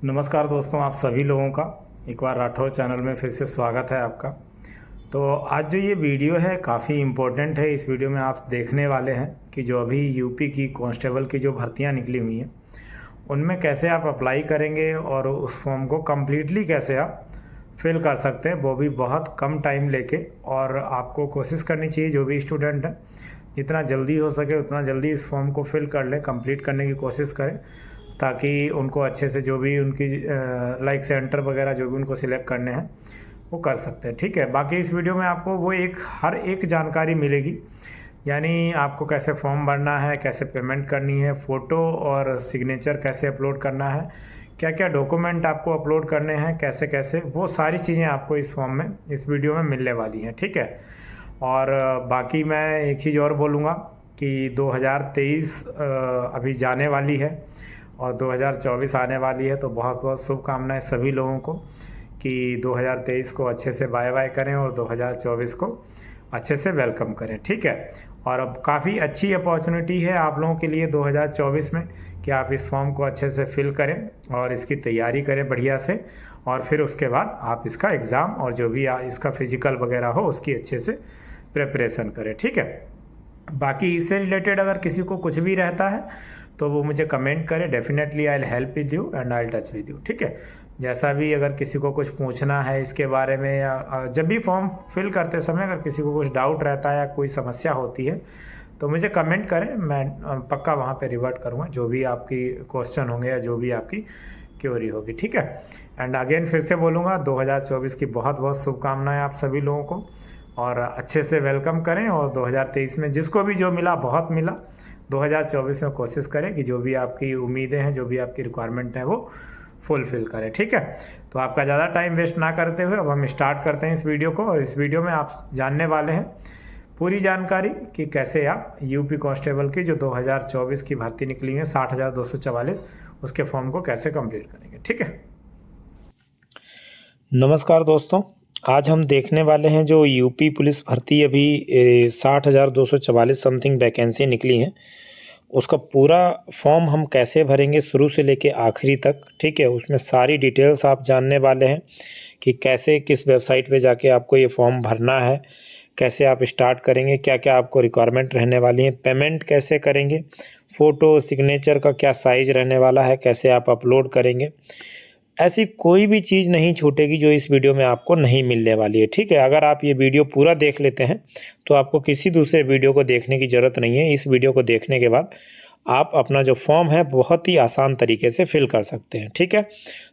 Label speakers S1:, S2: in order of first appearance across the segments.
S1: नमस्कार दोस्तों, आप सभी लोगों का एक बार राठौर चैनल में फिर से स्वागत है आपका। तो आज जो ये वीडियो है काफ़ी इम्पोर्टेंट है। इस वीडियो में आप देखने वाले हैं कि जो अभी यूपी की कांस्टेबल की जो भर्तियां निकली हुई हैं उनमें कैसे आप अप्लाई करेंगे और उस फॉर्म को कम्प्लीटली कैसे आप फिल कर सकते हैं, वो भी बहुत कम टाइम लेके। और आपको कोशिश करनी चाहिए, जो भी स्टूडेंट है जितना जल्दी हो सके उतना जल्दी इस फॉर्म को फिल कर लें, कंप्लीट करने की कोशिश करें, ताकि उनको अच्छे से जो भी उनकी लाइक सेंटर वगैरह जो भी उनको सिलेक्ट करने हैं वो कर सकते हैं। ठीक है, बाकी इस वीडियो में आपको वो हर एक जानकारी मिलेगी, यानी आपको कैसे फॉर्म भरना है, कैसे पेमेंट करनी है, फ़ोटो और सिग्नेचर कैसे अपलोड करना है, क्या क्या डॉक्यूमेंट आपको अपलोड करने हैं, कैसे कैसे, वो सारी चीज़ें आपको इस फॉर्म में, इस वीडियो में मिलने वाली हैं। ठीक है, और बाकी मैं एक चीज़ और बोलूँगा कि 2023 अभी जाने वाली है और 2024 आने वाली है, तो बहुत बहुत शुभकामनाएं सभी लोगों को कि 2023 को अच्छे से बाय बाय करें और 2024 को अच्छे से वेलकम करें। ठीक है, और अब काफ़ी अच्छी अपॉर्चुनिटी है आप लोगों के लिए 2024 में कि आप इस फॉर्म को अच्छे से फिल करें और इसकी तैयारी करें बढ़िया से, और फिर उसके बाद आप इसका एग्ज़ाम और जो भी इसका फिजिकल वगैरह हो उसकी अच्छे से प्रिपरेशन करें। ठीक है, बाकी इससे रिलेटेड अगर किसी को कुछ भी रहता है तो वो मुझे कमेंट करें, definitely I will help with you and I will touch with you. ठीक है, जैसा भी अगर किसी को कुछ पूछना है इसके बारे में, या जब भी फॉर्म फिल करते समय अगर किसी को कुछ डाउट रहता है या कोई समस्या होती है तो मुझे कमेंट करें, मैं पक्का वहाँ पे रिवर्ट करूँगा जो भी आपकी क्वेश्चन होंगे या जो भी आपकी क्वेरी होगी। ठीक है, एंड अगेन फिर से बोलूँगा 2024 की बहुत बहुत शुभकामनाएं आप सभी लोगों को, और अच्छे से वेलकम करें। और 2023 में जिसको भी जो मिला बहुत मिला, 2024 में कोशिश करें कि जो भी आपकी उम्मीदें हैं, जो भी आपकी रिक्वायरमेंट है वो फुलफ़िल करें। ठीक है, तो आपका ज़्यादा टाइम वेस्ट ना करते हुए अब हम स्टार्ट करते हैं इस वीडियो को। और इस वीडियो में आप जानने वाले हैं पूरी जानकारी कि कैसे आप यूपी कांस्टेबल की जो 2024 की भर्ती निकली है 60,244, उसके फॉर्म को कैसे कंप्लीट करेंगे। ठीक है, नमस्कार दोस्तों, आज हम देखने वाले हैं जो यूपी पुलिस भर्ती अभी 60,244 समथिंग वैकेंसी निकली हैं, उसका पूरा फॉर्म हम कैसे भरेंगे शुरू से लेके आखिरी तक। ठीक है, उसमें सारी डिटेल्स आप जानने वाले हैं कि कैसे किस वेबसाइट पे जाके आपको ये फॉर्म भरना है, कैसे आप स्टार्ट करेंगे, क्या क्या आपको रिक्वायरमेंट रहने वाली है, पेमेंट कैसे करेंगे, फ़ोटो सिग्नेचर का क्या साइज़ रहने वाला है, कैसे आप अपलोड करेंगे। ऐसी कोई भी चीज़ नहीं छूटेगी जो इस वीडियो में आपको नहीं मिलने वाली है। ठीक है, अगर आप ये वीडियो पूरा देख लेते हैं तो आपको किसी दूसरे वीडियो को देखने की ज़रूरत नहीं है। इस वीडियो को देखने के बाद आप अपना जो फॉर्म है बहुत ही आसान तरीके से फिल कर सकते हैं। ठीक है,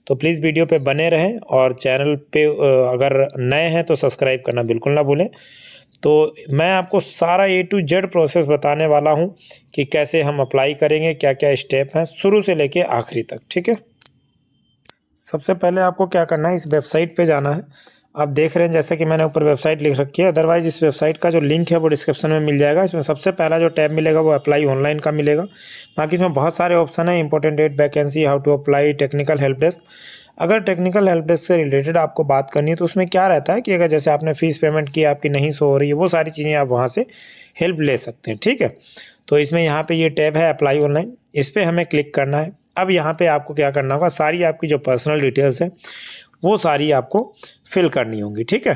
S1: तो प्लीज़ वीडियो पे बने रहें, और चैनल पे अगर नए हैं तो सब्सक्राइब करना बिल्कुल ना भूलें। तो मैं आपको सारा A to Z प्रोसेस बताने वाला हूँ कि कैसे हम अप्लाई करेंगे, क्या क्या स्टेप हैं शुरू से लेके आखिरी तक। ठीक है, सबसे पहले आपको क्या करना है, इस वेबसाइट पे जाना है। आप देख रहे हैं जैसे कि मैंने ऊपर वेबसाइट लिख रखी है, अदरवाइज इस वेबसाइट का जो लिंक है वो डिस्क्रिप्शन में मिल जाएगा। इसमें सबसे पहला जो टैब मिलेगा वो अप्लाई ऑनलाइन का मिलेगा। बाकी इसमें बहुत सारे ऑप्शन है, important date, vacancy, how to apply, technical help desk. अगर टेक्निकल हेल्प डेस्क से रिलेटेड आपको बात करनी है तो उसमें क्या रहता है कि अगर जैसे आपने फ़ीस पेमेंट की, आपकी नहीं शो हो रही है, वो सारी चीज़ें आप वहाँ से हेल्प ले सकते हैं। ठीक है, तो इसमें यहाँ पे ये टैब है अप्लाई ऑनलाइन, इस पर हमें क्लिक करना है। अब यहाँ पे आपको क्या करना होगा, सारी आपकी जो पर्सनल डिटेल्स है वो सारी आपको फिल करनी होंगी। ठीक है,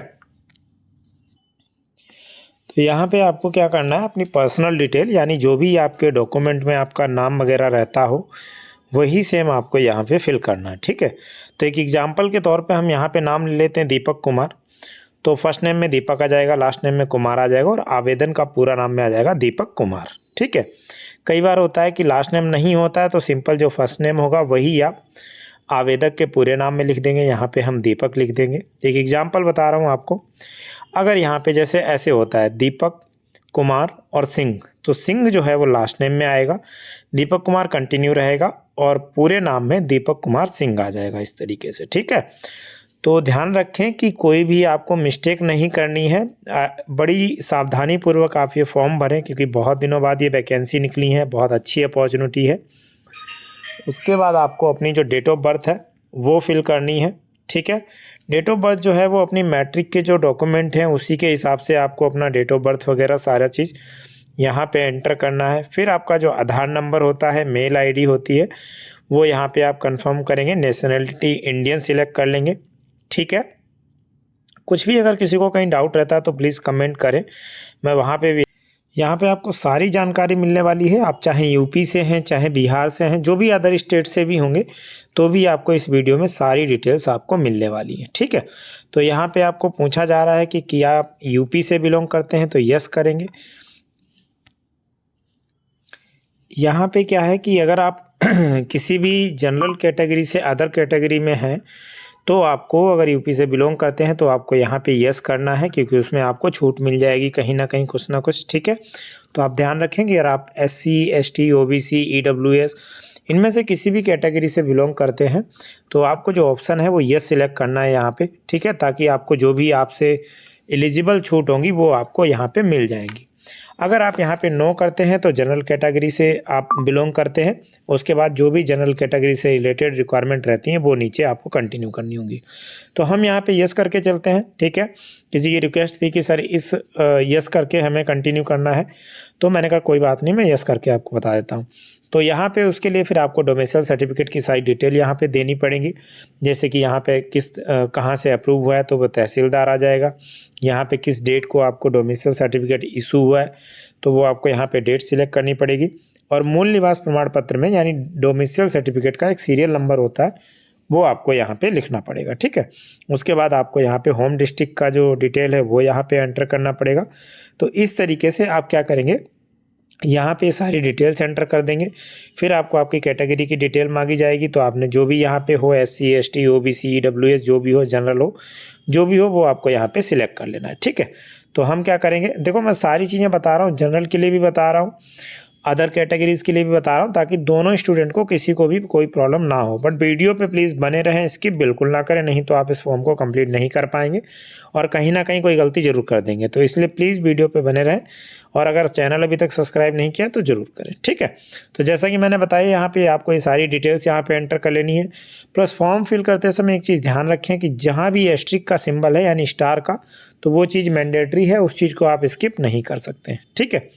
S1: तो यहाँ पे आपको क्या करना है, अपनी पर्सनल डिटेल यानी जो भी आपके डॉक्यूमेंट में आपका नाम वगैरह रहता हो वही सेम आपको यहाँ पे फिल करना है। ठीक है, तो एक एग्जांपल के तौर पे हम यहाँ पे नाम ले लेते हैं दीपक कुमार। तो फर्स्ट नेम में दीपक आ जाएगा, लास्ट नेम में कुमार आ जाएगा, और आवेदन का पूरा नाम में आ जाएगा दीपक कुमार। ठीक है, कई बार होता है कि लास्ट नेम नहीं होता है तो सिंपल जो फर्स्ट नेम होगा वही आप आवेदक के पूरे नाम में लिख देंगे, यहाँ पे हम दीपक लिख देंगे। एक एग्जांपल बता रहा हूँ आपको, अगर यहाँ पे जैसे ऐसे होता है दीपक कुमार और सिंह, तो सिंह जो है वो लास्ट नेम में आएगा, दीपक कुमार कंटिन्यू रहेगा और पूरे नाम में दीपक कुमार सिंह आ जाएगा इस तरीके से। ठीक है, तो ध्यान रखें कि कोई भी आपको मिस्टेक नहीं करनी है, बड़ी सावधानी पूर्वक आप ये फॉर्म भरें क्योंकि बहुत दिनों बाद ये वैकेंसी निकली है, बहुत अच्छी अपॉर्चुनिटी है। उसके बाद आपको अपनी जो डेट ऑफ बर्थ है वो फिल करनी है। ठीक है, डेट ऑफ बर्थ जो है वो अपनी मैट्रिक के जो डॉक्यूमेंट हैं उसी के हिसाब से आपको अपना डेट ऑफ बर्थ वगैरह सारा चीज़ यहाँ पे एंटर करना है। फिर आपका जो आधार नंबर होता है, मेल आईडी होती है, वो यहाँ पे आप कंफर्म करेंगे। नेशनलिटी इंडियन सिलेक्ट कर लेंगे, ठीक है। कुछ भी अगर किसी को कहीं डाउट रहता है तो प्लीज़ कमेंट करें, मैं वहाँ पे भी। यहाँ पे आपको सारी जानकारी मिलने वाली है। आप चाहे यूपी से हैं, चाहे बिहार से हैं, जो भी अदर स्टेट से भी होंगे, तो भी आपको इस वीडियो में सारी डिटेल्स आपको मिलने वाली हैं, ठीक है। तो यहाँ पे आपको पूछा जा रहा है कि क्या आप यूपी से बिलोंग करते हैं, तो यस करेंगे। यहाँ पे क्या है कि अगर आप किसी भी जनरल कैटेगरी से अदर कैटेगरी में हैं, तो आपको अगर यूपी से बिलोंग करते हैं तो आपको यहाँ पे यस करना है, क्योंकि उसमें आपको छूट मिल जाएगी कहीं ना कहीं, कुछ ना कुछ, ठीक है। तो आप ध्यान रखेंगे, अगर आप SC ST OBC EWS इनमें से किसी भी कैटेगरी से बिलोंग करते हैं तो आपको जो ऑप्शन है वो यस सिलेक्ट करना है यहाँ पे, ठीक है, ताकि आपको जो भी आपसे एलिजिबल छूट होंगी वो आपको यहाँ पे मिल जाएंगी। अगर आप यहाँ पे नो करते हैं तो जनरल कैटेगरी से आप बिलोंग करते हैं, उसके बाद जो भी जनरल कैटेगरी से रिलेटेड रिक्वायरमेंट रहती हैं वो नीचे आपको कंटिन्यू करनी होंगी। तो हम यहाँ पे यस करके चलते हैं, ठीक है। किसी की रिक्वेस्ट थी कि सर इस यस करके हमें कंटिन्यू करना है, तो मैंने कहा कोई बात नहीं, मैं यस करके आपको बता देता हूँ। तो यहाँ पे उसके लिए फिर आपको डोमिसाइल सर्टिफिकेट की सारी डिटेल यहाँ पे देनी पड़ेगी, जैसे कि यहाँ पे किस कहाँ से अप्रूव हुआ है तो वो तहसीलदार आ जाएगा। यहाँ पे किस डेट को आपको डोमिसाइल सर्टिफिकेट इशू हुआ है तो वो आपको यहाँ पे डेट सिलेक्ट करनी पड़ेगी। और मूल निवास प्रमाण पत्र में यानी डोमिसाइल सर्टिफिकेट का एक सीरियल नंबर होता है, वो आपको यहाँ पे लिखना पड़ेगा, ठीक है। उसके बाद आपको यहाँ पे होम डिस्ट्रिक्ट का जो डिटेल है वो यहाँ पे एंटर करना पड़ेगा। तो इस तरीके से आप क्या करेंगे, यहाँ पे सारी डिटेल्स एंटर कर देंगे। फिर आपको आपकी कैटेगरी की डिटेल मांगी जाएगी, तो आपने जो भी यहाँ पे हो SC ST OBC EWS जो भी हो, जनरल हो, जो भी हो, वो आपको यहाँ पे सिलेक्ट कर लेना है, ठीक है। तो हम क्या करेंगे, देखो मैं सारी चीज़ें बता रहा हूँ, जनरल के लिए भी बता रहा हूँ, अदर कैटेगरीज़ के लिए भी बता रहा हूँ, ताकि दोनों स्टूडेंट को किसी को भी कोई प्रॉब्लम ना हो। बट वीडियो पे प्लीज़ बने रहें, स्किप बिल्कुल ना करें, नहीं तो आप इस फॉर्म को कंप्लीट नहीं कर पाएंगे और कहीं ना कहीं कोई गलती ज़रूर कर देंगे। तो इसलिए प्लीज़ वीडियो पे बने रहें, और अगर चैनल अभी तक सब्सक्राइब नहीं किया तो ज़रूर करें, ठीक है। तो जैसा कि मैंने बताया, यहाँ पे आपको ये सारी डिटेल्स यहाँ पे एंटर कर लेनी है। प्लस फॉर्म फिल करते समय एक चीज़ ध्यान रखें कि जहाँ भी एस्ट्रिक का सिंबल है यानी स्टार का, तो वो चीज़ मैंडेटरी है, उस चीज़ को आप स्किप नहीं कर सकते हैं, ठीक है।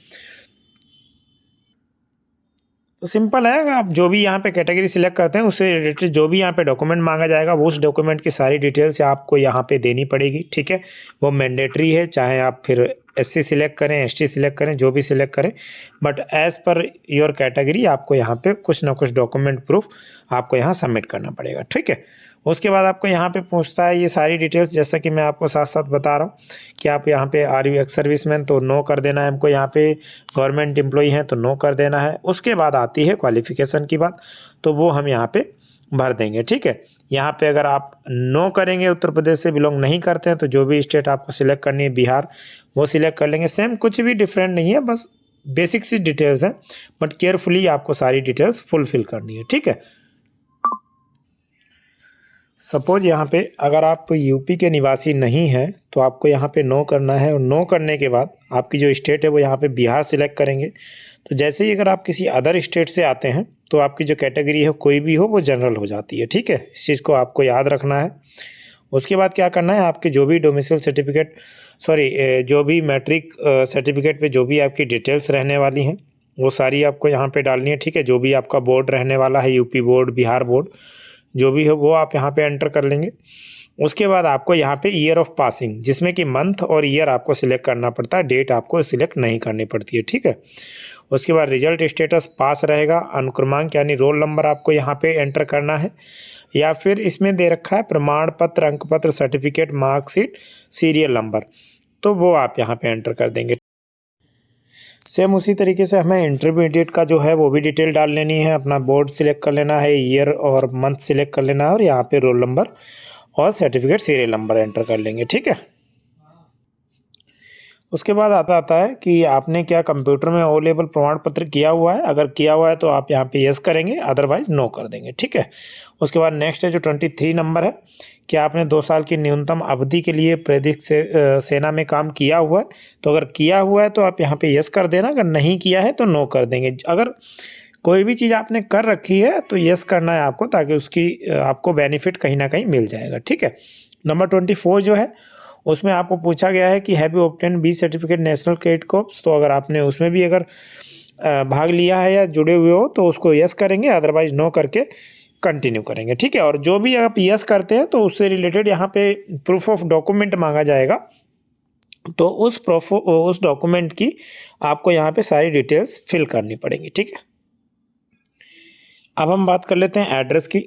S1: तो सिंपल है, आप जो भी यहाँ पे कैटेगरी सिलेक्ट करते हैं उससे रिलेटेड जो भी यहाँ पे डॉक्यूमेंट मांगा जाएगा, वो उस डॉक्यूमेंट की सारी डिटेल्स आपको यहाँ पे देनी पड़ेगी, ठीक है। वो मैंडेटरी है, चाहे आप फिर SC सिलेक्ट करें, ST सिलेक्ट करें, जो भी सिलेक्ट करें, but as per your category आपको यहाँ पे कुछ ना कुछ डॉक्यूमेंट प्रूफ आपको यहाँ सबमिट करना पड़ेगा, ठीक है। उसके बाद आपको यहाँ पे पूछता है ये सारी डिटेल्स, जैसा कि मैं आपको साथ साथ बता रहा हूँ कि आप यहाँ पे आर यू एक्स सर्विसमैन, तो नो कर देना है हमको। यहाँ पे गवर्नमेंट एम्प्लॉई हैं तो नो कर देना है। उसके बाद आती है क्वालिफिकेशन की बात, तो वो हम यहाँ पे भर देंगे, ठीक है। यहाँ पे अगर आप नो करेंगे, उत्तर प्रदेश से बिलोंग नहीं करते हैं, तो जो भी स्टेट आपको सिलेक्ट करनी है, बिहार, वो सिलेक्ट कर लेंगे। सेम, कुछ भी डिफरेंट नहीं है, बस बेसिक सी डिटेल्स हैं, बट केयरफुली आपको सारी डिटेल्स फुलफिल करनी है, ठीक है। सपोज यहाँ पे अगर आप यूपी के निवासी नहीं हैं तो आपको यहाँ पे नो करना है, और नो करने के बाद आपकी जो स्टेट है वो यहाँ पे बिहार सिलेक्ट करेंगे। तो जैसे ही अगर आप किसी अदर स्टेट से आते हैं तो आपकी जो कैटेगरी है कोई भी हो वो जनरल हो जाती है, ठीक है। इस चीज़ को आपको याद रखना है। उसके बाद क्या करना है, आपके जो भी डोमिसाइल सर्टिफिकेट, जो भी मैट्रिक सर्टिफिकेट पे जो भी आपकी डिटेल्स रहने वाली हैं वो सारी आपको यहाँ पे डालनी है, ठीक है। जो भी आपका बोर्ड रहने वाला है, यूपी बोर्ड, बिहार बोर्ड, जो भी है वो आप यहाँ पे एंटर कर लेंगे। उसके बाद आपको यहाँ पे ईयर ऑफ पासिंग, जिसमें कि मंथ और ईयर आपको सिलेक्ट करना पड़ता है, डेट आपको सिलेक्ट नहीं करनी पड़ती है, ठीक है। उसके बाद रिजल्ट स्टेटस पास रहेगा। अनुक्रमांक यानी रोल नंबर आपको यहाँ पे एंटर करना है, या फिर इसमें दे रखा है प्रमाण पत्र, अंक पत्र, सर्टिफिकेट, मार्कशीट, सीरियल नंबर, तो वो आप यहाँ पे एंटर कर देंगे। सेम उसी तरीके से हमें इंटरमीडिएट का जो है वो भी डिटेल डाल लेनी है। अपना बोर्ड सिलेक्ट कर लेना है, ईयर और मंथ सिलेक्ट कर लेना है, और यहाँ पे रोल नंबर और सर्टिफिकेट सीरियल नंबर एंटर कर लेंगे, ठीक है। उसके बाद आता है कि आपने क्या कंप्यूटर में ओ लेवल प्रमाण पत्र किया हुआ है। अगर किया हुआ है तो आप यहाँ पे यस करेंगे, अदरवाइज नो कर देंगे, ठीक है। उसके बाद नेक्स्ट है जो 23 नंबर है, कि आपने 2 साल की न्यूनतम अवधि के लिए प्रादेशिक सेना में काम किया हुआ है। तो अगर किया हुआ है तो आप यहाँ पे यस कर देना, अगर नहीं किया है तो नो कर देंगे। अगर कोई भी चीज़ आपने कर रखी है तो यस करना है आपको, ताकि उसकी आपको बेनिफिट कहीं ना कहीं मिल जाएगा, ठीक है। नंबर 24 जो है उसमें आपको पूछा गया है कि have you obtain B certificate national credit corps, तो अगर आपने उसमें भी अगर भाग लिया है या जुड़े हुए हो तो उसको यस करेंगे, अदरवाइज नो करके कंटिन्यू करेंगे। ठीक है, और जो भी आप यस करते हैं तो उससे रिलेटेड यहाँ पे प्रूफ ऑफ डॉक्यूमेंट मांगा जाएगा, तो उस डॉक्यूमेंट की आपको यहाँ पे सारी डिटेल्स फिल करनी पड़ेंगी। ठीक है, अब हम बात कर लेते हैं एड्रेस की।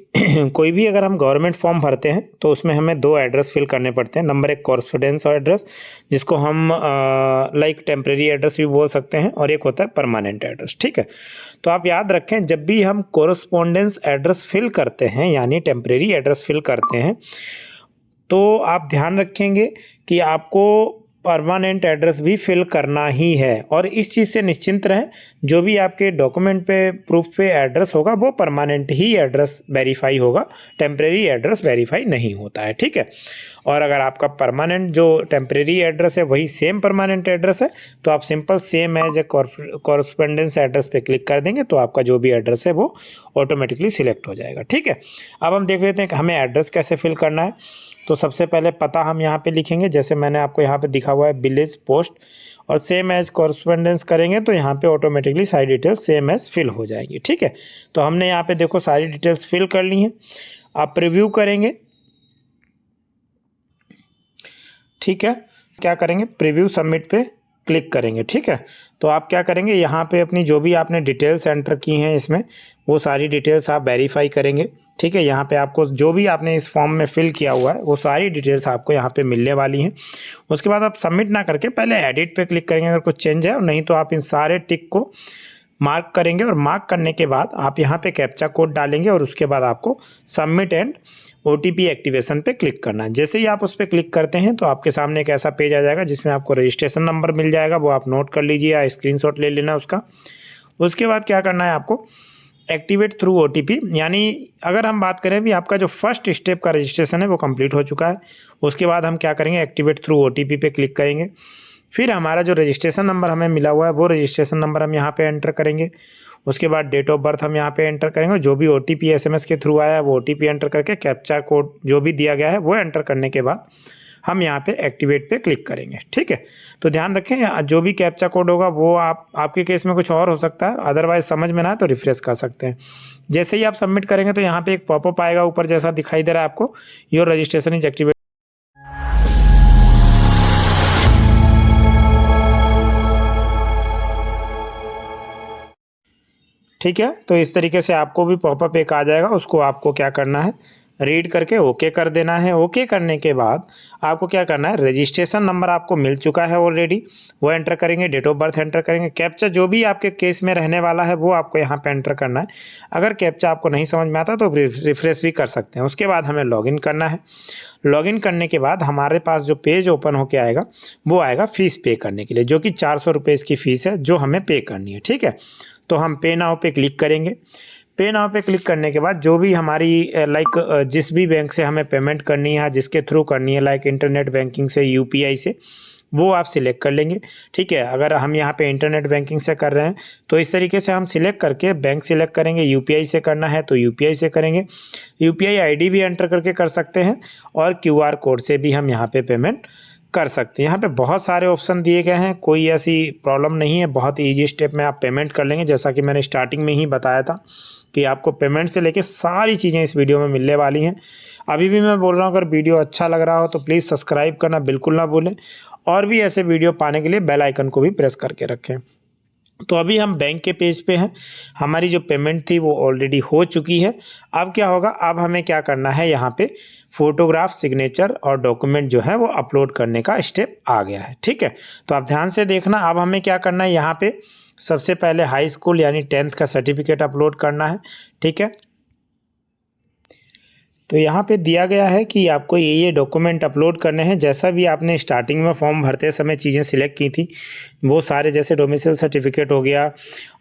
S1: कोई भी अगर हम गवर्नमेंट फॉर्म भरते हैं तो उसमें हमें 2 एड्रेस फिल करने पड़ते हैं। नंबर 1 कॉरेस्पोंडेंस एड्रेस, जिसको हम लाइक टेम्परेरी एड्रेस भी बोल सकते हैं, और एक होता है परमानेंट एड्रेस। ठीक है, तो आप याद रखें, जब भी हम कॉरेस्पोंडेंस एड्रेस फिल करते हैं यानी टेम्परेरी एड्रेस फिल करते हैं, तो आप ध्यान रखेंगे कि आपको परमानेंट एड्रेस भी फिल करना ही है। और इस चीज़ से निश्चिंत रहें, जो भी आपके डॉक्यूमेंट पे प्रूफ पे एड्रेस होगा वो परमानेंट ही एड्रेस वेरीफाई होगा, टेम्परेरी एड्रेस वेरीफाई नहीं होता है। ठीक है, और अगर आपका परमानेंट जो टेम्परेरी एड्रेस है वही सेम परमानेंट एड्रेस है, तो आप simple same as a correspondence address पे क्लिक कर देंगे तो आपका जो भी एड्रेस है वो ऑटोमेटिकली सिलेक्ट हो जाएगा। ठीक है, अब हम देख लेते हैं कि हमें एड्रेस कैसे फिल करना है। तो सबसे पहले पता हम यहाँ पे लिखेंगे, जैसे मैंने आपको यहाँ पे दिखा हुआ है विलेज पोस्ट, और सेम एज कॉरेस्पोंडेंस करेंगे तो यहाँ पे ऑटोमेटिकली सारी डिटेल्स सेम एज फिल हो जाएगी। ठीक है, तो हमने यहाँ पे देखो सारी डिटेल्स फिल कर ली हैं। आप प्रीव्यू करेंगे। ठीक है, क्या करेंगे, प्रीव्यू सबमिट पे क्लिक करेंगे। ठीक है, तो आप क्या करेंगे, यहाँ पे अपनी जो भी आपने डिटेल्स एंटर की हैं इसमें वो सारी डिटेल्स आप वेरीफाई करेंगे। ठीक है, यहाँ पे आपको जो भी आपने इस फॉर्म में फिल किया हुआ है वो सारी डिटेल्स आपको यहाँ पे मिलने वाली हैं। उसके बाद आप सबमिट ना करके पहले एडिट पे क्लिक करेंगे अगर कुछ चेंज है, और नहीं तो आप इन सारे टिक को मार्क करेंगे, और मार्क करने के बाद आप यहाँ पे कैप्चा कोड डालेंगे, और उसके बाद आपको सबमिट एंड OTP एक्टिवेशन पे क्लिक करना है। जैसे ही आप उस पर क्लिक करते हैं तो आपके सामने एक ऐसा पेज आ जाएगा जिसमें आपको रजिस्ट्रेशन नंबर मिल जाएगा, वो आप नोट कर लीजिए या स्क्रीनशॉट ले लेना उसका। उसके बाद क्या करना है आपको, एक्टिवेट थ्रू OTP, यानी अगर हम बात करें भी आपका जो फर्स्ट स्टेप का रजिस्ट्रेशन है वो कंप्लीट हो चुका है। उसके बाद हम क्या करेंगे, एक्टिवेट थ्रू OTP पे क्लिक करेंगे। फिर हमारा जो रजिस्ट्रेशन नंबर हमें मिला हुआ है वो रजिस्ट्रेशन नंबर हम यहाँ पे एंटर करेंगे। उसके बाद डेट ऑफ बर्थ हम यहाँ पे एंटर करेंगे, जो भी OTP SMS के थ्रू आया है वो OTP एंटर करके कैप्चा कोड जो भी दिया गया है वो एंटर करने के बाद हम यहाँ पे एक्टिवेट पे क्लिक करेंगे। ठीक है, तो ध्यान रखें जो भी कैप्चा कोड होगा वो आपके केस में कुछ और हो सकता है, अदरवाइज समझ में ना आए तो रिफ्रेश कर सकते हैं। जैसे ही आप सबमिट करेंगे तो यहाँ पे एक पॉपअप आएगा ऊपर जैसा दिखाई दे रहा है आपको, योर रजिस्ट्रेशन इज एक्टिवेट। ठीक है, तो इस तरीके से आपको भी पॉपअप एक आ जाएगा, उसको आपको क्या करना है, रीड करके ओके कर देना है। ओके करने के बाद आपको क्या करना है, रजिस्ट्रेशन नंबर आपको मिल चुका है ऑलरेडी, वो एंटर करेंगे, डेट ऑफ बर्थ एंटर करेंगे, कैप्चा जो भी आपके केस में रहने वाला है वो आपको यहाँ पे एंटर करना है। अगर कैप्चा आपको नहीं समझ में आता तो रिफ्रेश भी कर सकते हैं। उसके बाद हमें लॉगिन करना है। लॉगिन करने के बाद हमारे पास जो पेज ओपन होके आएगा वो आएगा फ़ीस पे करने के लिए, जो कि 400 रुपये इसकी फ़ीस है जो हमें पे करनी है। ठीक है, तो हम पे नाउ पे क्लिक करेंगे। पे नाउ पे क्लिक करने के बाद जो भी हमारी लाइक जिस भी बैंक से हमें पेमेंट करनी है, जिसके थ्रू करनी है, लाइक इंटरनेट बैंकिंग से, UPI से, वो आप सिलेक्ट कर लेंगे। ठीक है, अगर हम यहाँ पे इंटरनेट बैंकिंग से कर रहे हैं तो इस तरीके से हम सिलेक्ट करके बैंक सिलेक्ट करेंगे। UPI से करना है तो UPI से करेंगे, UPI ID भी एंटर करके कर सकते हैं, और QR कोड से भी हम यहाँ पे पेमेंट कर सकते हैं। यहाँ पे बहुत सारे ऑप्शन दिए गए हैं, कोई ऐसी प्रॉब्लम नहीं है, बहुत ईजी स्टेप में आप पेमेंट कर लेंगे। जैसा कि मैंने स्टार्टिंग में ही बताया था कि आपको पेमेंट से लेके सारी चीज़ें इस वीडियो में मिलने वाली हैं। अभी भी मैं बोल रहा हूँ, अगर वीडियो अच्छा लग रहा हो तो प्लीज़ सब्सक्राइब करना बिल्कुल ना भूलें, और भी ऐसे वीडियो पाने के लिए बेल आइकन को भी प्रेस करके रखें। तो अभी हम बैंक के पेज पे हैं, हमारी जो पेमेंट थी वो ऑलरेडी हो चुकी है। अब क्या होगा, अब हमें क्या करना है, यहाँ पे फोटोग्राफ, सिग्नेचर और डॉक्यूमेंट जो है वो अपलोड करने का स्टेप आ गया है। ठीक है, तो आप ध्यान से देखना। अब हमें क्या करना है, यहाँ पे सबसे पहले हाई स्कूल यानी 10th का सर्टिफिकेट अपलोड करना है। ठीक है, तो यहाँ पे दिया गया है कि आपको ये डॉक्यूमेंट अपलोड करने हैं। जैसा भी आपने स्टार्टिंग में फॉर्म भरते समय चीज़ें सिलेक्ट की थी वो सारे, जैसे डोमिसाइल सर्टिफिकेट हो गया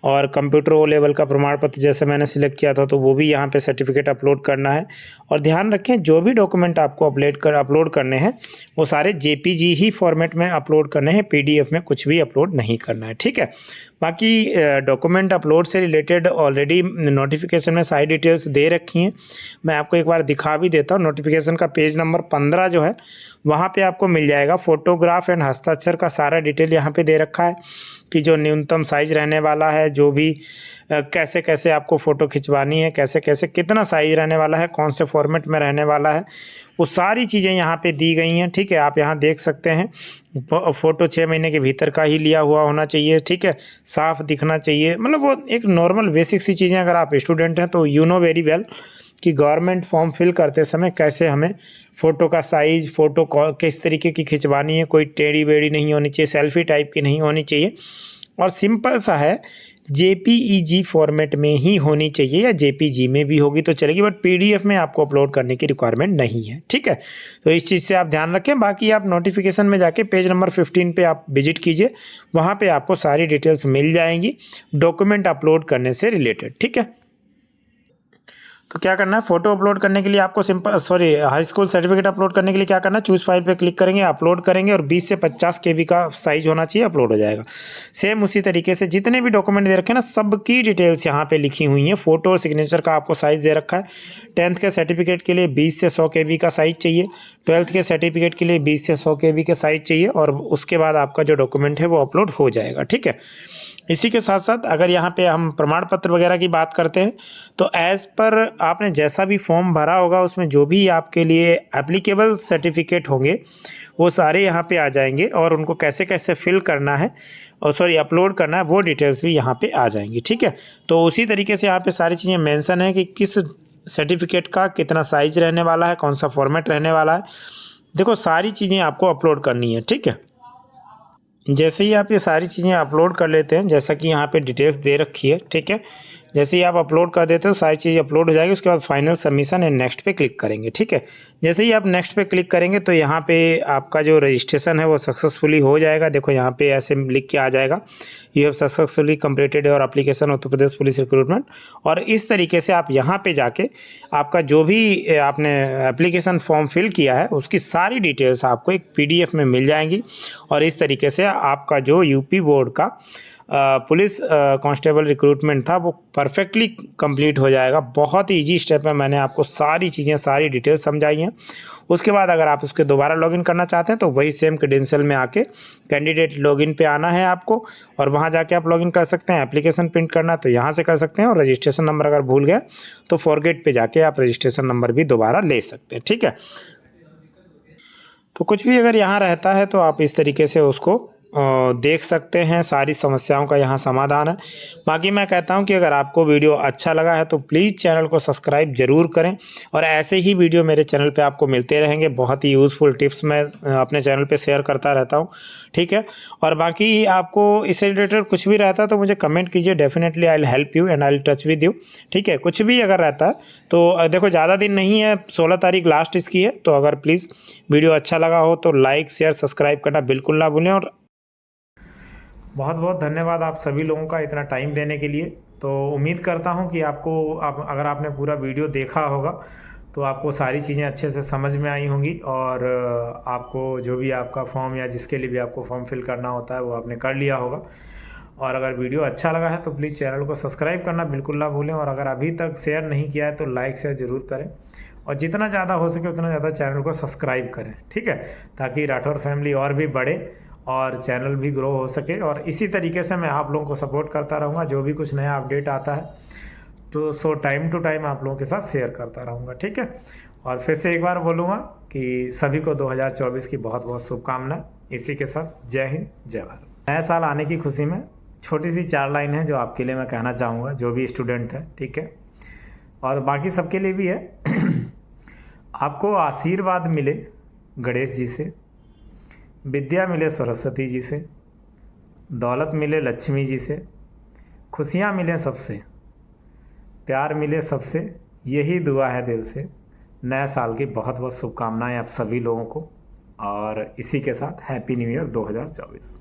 S1: और कंप्यूटर O लेवल का प्रमाण पत्र जैसे मैंने सिलेक्ट किया था, तो वो भी यहाँ पे सर्टिफिकेट अपलोड करना है। और ध्यान रखें, जो भी डॉक्यूमेंट आपको अपलोड करने हैं वो सारे JPG ही फॉर्मेट में अपलोड करने हैं, PDF में कुछ भी अपलोड नहीं करना है। ठीक है, बाकी डॉक्यूमेंट अपलोड से रिलेटेड ऑलरेडी नोटिफिकेशन में सारी डिटेल्स दे रखी हैं। मैं आपको एक बार दिखा भी देता हूँ। नोटिफिकेशन का पेज नंबर 15 जो है वहाँ पे आपको मिल जाएगा। फ़ोटोग्राफ एंड हस्ताक्षर का सारा डिटेल यहाँ पे दे रखा है कि जो न्यूनतम साइज़ रहने वाला है, जो भी कैसे कैसे आपको फ़ोटो खिंचवानी है, कैसे कैसे कितना साइज़ रहने वाला है, कौन से फॉर्मेट में रहने वाला है, वो सारी चीज़ें यहाँ पे दी गई हैं। ठीक है, आप यहाँ देख सकते हैं। फ़ोटो 6 महीने के भीतर का ही लिया हुआ होना चाहिए। ठीक है, साफ़ दिखना चाहिए, मतलब वो एक नॉर्मल बेसिक सी चीज़ें। अगर आप स्टूडेंट हैं तो यू नो वेरी वेल कि गवर्नमेंट फॉर्म फिल करते समय कैसे हमें फ़ोटो का साइज़, फ़ोटो किस तरीके की खिंचवानी है, कोई टेढ़ी बेढ़ी नहीं होनी चाहिए, सेल्फी टाइप की नहीं होनी चाहिए, और सिंपल सा है, जेपीईजी फॉर्मेट में ही होनी चाहिए, या जेपीजी में भी होगी तो चलेगी, बट पीडीएफ में आपको अपलोड करने की रिक्वायरमेंट नहीं है। ठीक है, तो इस चीज़ से आप ध्यान रखें। बाकी आप नोटिफिकेशन में जाके पेज नंबर 15 पे आप विजिट कीजिए, वहाँ पे आपको सारी डिटेल्स मिल जाएंगी डॉक्यूमेंट अपलोड करने से रिलेटेड। ठीक है, तो क्या करना है, फोटो अपलोड करने के लिए आपको हाई स्कूल सर्टिफिकेट अपलोड करने के लिए क्या करना है, चूज फाइल पे क्लिक करेंगे, अपलोड करेंगे, और 20 से 50 KB का साइज होना चाहिए, अपलोड हो जाएगा। सेम उसी तरीके से जितने भी डॉक्यूमेंट दे रखे हैं ना, सबकी डिटेल्स यहाँ पे लिखी हुई हैं। फोटो और सिग्नेचर का आपको साइज दे रखा है। 10th के सर्टिफिकेट के लिए 20 से 100 KB का साइज चाहिए, 12th के सर्टिफिकेट के लिए 20 से 100 KB के साइज चाहिए, और उसके बाद आपका जो डॉक्यूमेंट है वो अपलोड हो जाएगा। ठीक है, इसी के साथ साथ अगर यहाँ पे हम प्रमाण पत्र वगैरह की बात करते हैं तो एज़ पर आपने जैसा भी फॉर्म भरा होगा उसमें जो भी आपके लिए एप्लीकेबल सर्टिफिकेट होंगे वो सारे यहाँ पे आ जाएंगे, और उनको कैसे कैसे फिल करना है और अपलोड करना है वो डिटेल्स भी यहाँ पे आ जाएंगी। ठीक है, तो उसी तरीके से यहाँ पे सारी चीज़ें मेंशन है कि किस सर्टिफिकेट का कितना साइज रहने वाला है, कौन सा फॉर्मेट रहने वाला है। देखो सारी चीज़ें आपको अपलोड करनी है। ठीक है, जैसे ही आप ये सारी चीज़ें अपलोड कर लेते हैं, जैसा कि यहाँ पे डिटेल्स दे रखी है, ठीक है, जैसे ही आप अपलोड कर देते हो सारी चीज़ अपलोड हो जाएगी। उसके बाद फाइनल सबमिशन एंड नेक्स्ट पे क्लिक करेंगे। ठीक है, जैसे ही आप नेक्स्ट पे क्लिक करेंगे तो यहाँ पे आपका जो रजिस्ट्रेशन है वो सक्सेसफुली हो जाएगा। देखो यहाँ पे ऐसे लिख के आ जाएगा, you have successfully completed your application Uttar Pradesh police recruitment. और इस तरीके से आप यहाँ पे जाके आपका जो भी आपने एप्लीकेशन फॉर्म फिल किया है उसकी सारी डिटेल्स आपको एक PDF में मिल जाएंगी, और इस तरीके से आपका जो यूपी बोर्ड का पुलिस कांस्टेबल रिक्रूटमेंट था वो परफेक्टली कंप्लीट हो जाएगा। बहुत ही ईजी स्टेप है, मैंने आपको सारी चीज़ें सारी डिटेल्स समझाई हैं। उसके बाद अगर आप उसके दोबारा लॉगिन करना चाहते हैं तो वही सेम क्रेडेंशियल में आके कैंडिडेट लॉगिन पे आना है आपको, और वहाँ जाके आप लॉगिन कर सकते हैं। एप्लीकेशन प्रिंट करना तो यहाँ से कर सकते हैं, और रजिस्ट्रेशन नंबर अगर भूल गए तो फॉरगेट पे जाके आप रजिस्ट्रेशन नंबर भी दोबारा ले सकते हैं। ठीक है, तो कुछ भी अगर यहाँ रहता है तो आप इस तरीके से उसको देख सकते हैं। सारी समस्याओं का यहाँ समाधान है। बाकी मैं कहता हूँ कि अगर आपको वीडियो अच्छा लगा है तो प्लीज़ चैनल को सब्सक्राइब ज़रूर करें, और ऐसे ही वीडियो मेरे चैनल पे आपको मिलते रहेंगे। बहुत ही यूज़फुल टिप्स मैं अपने चैनल पे शेयर करता रहता हूँ। ठीक है, और बाकी आपको इससे रिलेटेड कुछ भी रहता है तो मुझे कमेंट कीजिए, definitely I will help you and I will touch with you. ठीक है, कुछ भी अगर रहता है तो देखो ज़्यादा दिन नहीं है, 16 तारीख लास्ट इसकी है, तो अगर प्लीज़ वीडियो अच्छा लगा हो तो लाइक शेयर सब्सक्राइब करना बिल्कुल ना भूलें। और बहुत बहुत धन्यवाद आप सभी लोगों का इतना टाइम देने के लिए। तो उम्मीद करता हूं कि अगर आपने पूरा वीडियो देखा होगा तो आपको सारी चीज़ें अच्छे से समझ में आई होंगी, और आपको जो भी आपका फॉर्म या जिसके लिए भी आपको फॉर्म फिल करना होता है वो आपने कर लिया होगा। और अगर वीडियो अच्छा लगा है तो प्लीज़ चैनल को सब्सक्राइब करना बिल्कुल ना भूलें, और अगर अभी तक शेयर नहीं किया है तो लाइक शेयर ज़रूर करें, और जितना ज़्यादा हो सके उतना ज़्यादा चैनल को सब्सक्राइब करें। ठीक है, ताकि राठौर फैमिली और भी बढ़े और चैनल भी ग्रो हो सके। और इसी तरीके से मैं आप लोगों को सपोर्ट करता रहूँगा, जो भी कुछ नया अपडेट आता है तो टाइम टू टाइम आप लोगों के साथ शेयर करता रहूँगा। ठीक है, और फिर से एक बार बोलूँगा कि सभी को 2024 की बहुत बहुत शुभकामनाएं। इसी के साथ जय हिंद जय भारत। नया साल आने की खुशी में छोटी सी 4 लाइन है जो आपके लिए मैं कहना चाहूँगा, जो भी स्टूडेंट है। ठीक है, और बाकी सबके लिए भी है। आपको आशीर्वाद मिले गणेश जी से, विद्या मिले सरस्वती जी से, दौलत मिले लक्ष्मी जी से, खुशियाँ मिले सबसे, प्यार मिले सबसे, यही दुआ है दिल से। नए साल की बहुत बहुत शुभकामनाएं आप सभी लोगों को, और इसी के साथ हैप्पी न्यू ईयर 2024।